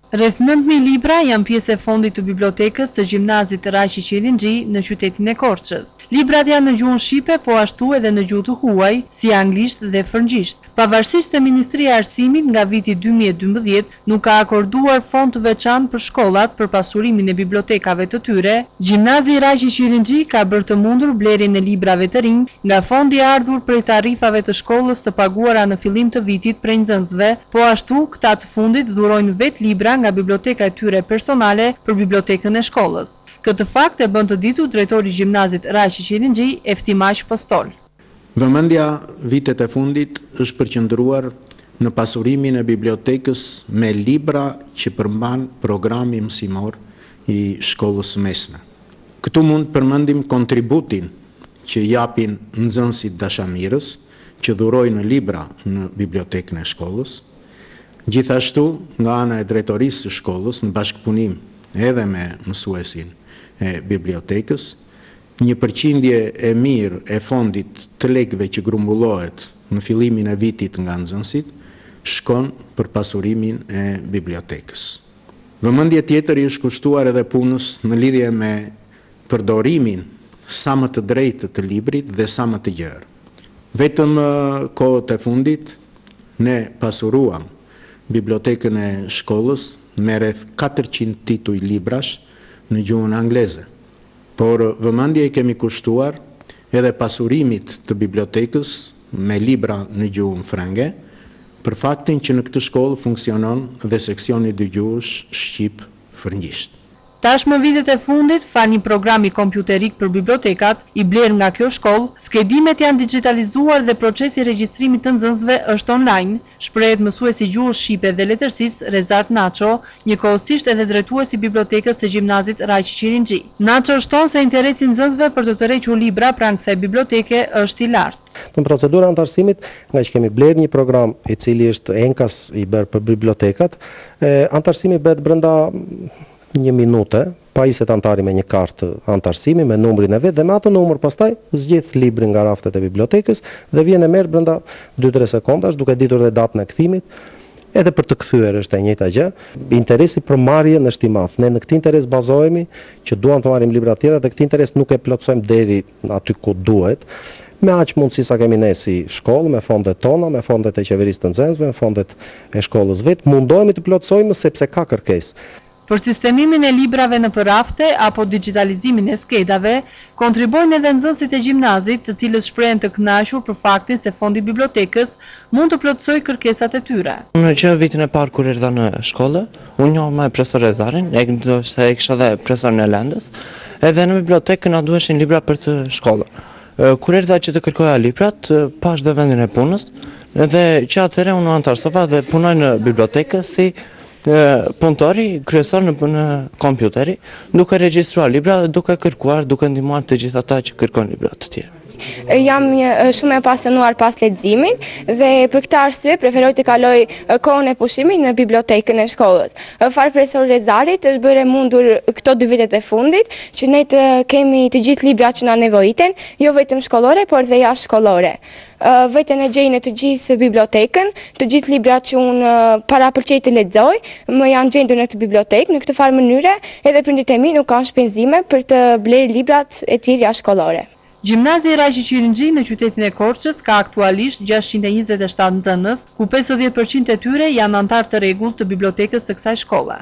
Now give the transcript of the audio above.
Rreth 9.000 libra janë pjesë e fondit të bibliotekës së gjimnazit Raqi Qirinxhi në qytetin e Korçës. Librat janë në gjuhën shqipe, po ashtu edhe në gjuhë të huaj, si anglisht dhe frëngjisht. Pavarësisht se Ministria e Arsimit nga viti 2012 nuk ka akorduar fond të veçantë për shkollat për pasurimin e bibliotekave të tyre, gjimnazi Raqi Qirinxhi ka bërë të mundur blerjen e librave të rinj nga fondi i ardhur prej tarifave të shkollës të paguara në fillim të vitit prej nxënësve, po ashtu këta të fundit dhurojnë vetë libra nga biblioteka e tyre personale për bibliotekën e shkollës. Këtë fakt e bën të ditur drejtori i gjimnazit Raqi Qirinxhi, Eftimaj Postol. Vëmendja vitet e fundit është përqendruar në pasurimin e bibliotekës me libra që përmban programi mësimor i shkollës mesme. Këtu mund përmendim kontributin që japin nxënësit dashamirës që dhurojnë libra në bibliotekën e shkollës. Gjithashtu, nga ana e drejtorisë së shkollës, në bashkëpunim edhe me mësuesin e bibliotekës, një përqindje e mirë e fondit të lekëve që grumbullohet në fillimin e vitit nga nxënësit, shkon për pasurimin e bibliotekës. Vëmendje tjetër i është kushtuar edhe punës në lidhje me përdorimin sa më të drejtë të librit dhe sa më të gjerë. Vetëm kohët e fundit, ne pasuruam bibliotekën e shkollës me rreth 400 tituj librash në gjuhën angleze. Por vëmendje i kemi kushtuar edhe pasurimit të bibliotekës me libra në gjuhën frënge, për faktin që në këtë shkollë funksionon dhe seksioni dëgjues shqip-frëngjisht. Tashmë vitet e fundit, fal një programi kompjuterik për bibliotekat, i bler nga kjo shkollë, skedimet janë digitalizuar dhe procesi regjistrimit të nxënësve është online, shprehet mësuesi gjuhës shqipe dhe letërsisë Rezart Naço, njëkohësisht edhe drejtuesi i bibliotekës së gjimnazit Raqi Qirinxhi. Naço shton se interesi i nxënësve për të tërhequr libra pranë kësaj biblioteke është i lartë. Në procedura antarësimit, nga që kemi bler një program i cili është enkas i bërë për bibliotekat, antarësimi bëhet brenda 1 minute, pajiset antari me një kartë antarësimi me numrin e vetë dhe me atë numër pastaj zgjidh librin nga raftet e bibliotekës dhe vjen e merr brenda 2-3 sekondash duke ditur dhe datën e kthimit. Edhe për të kthyer është e njëjta gjë. Interesi për marrjen është i madh. Ne në këtë interes bazohemi që duam të marrim libra të tjera dhe këtë interes nuk e plotësojmë deri aty ku duhet. Me aq mundësi sa kemi ne si shkollë, me fondet tona, me fondet e qeverisë të nxënësve, me fondet e shkollës vetë, mundohemi të plotësojmë sepse ka kërkesë. Për sistemimin e librave në përrafte apo digitalizimin e skedave, kontribojnë edhe nxënësit e gjimnazit, të cilët shprehen të kënaqur për faktin se fondi bibliotekës mund të plotësojë kërkesat e tyre. Në që vitin e parë kur erdha në shkollë, unë njoh me profesor Rezarin, e kisha dhe profesorin e Lendës, edhe në bibliotekë na duheshin libra për të shkollë. Kur erdha që të kërkoja librat, pash dhe vendin e punës, edhe që atëherë unë antarësova dhe punoj në bibliotekë si punëtori kryesor në kompjuteri, duke regjistruar libra dhe duke kërkuar, duke ndihmuar të gjithë ata që kërkojnë libra të tjerë. Jam shumë e pasionuar pas leximit dhe për këtë arsye preferoj të kaloj kohën e pushimit në bibliotekën e shkollës. Far profesor Rezarit është bërë mundur këto 2 vitet e fundit që ne të kemi të gjithë librat që na nevojiten, jo vetëm shkollore, por dhe jashtë-shkollore. Veten e gjej në të gjithë bibliotekën, të gjithë librat që unë parapërqej të lexoj, më janë gjendur në këtë bibliotekë. Në këtë farë mënyre, edhe prindërit e mi nuk kanë shpenzime për të blerë librat e tjerë jashtë-shkollore. Gjimnazi Raqi Qirinxhi në qytetin e Korçës ka aktualisht 627 nxënës, ku 50% e tyre janë antar të rregullt të bibliotekës së kësaj shkolle.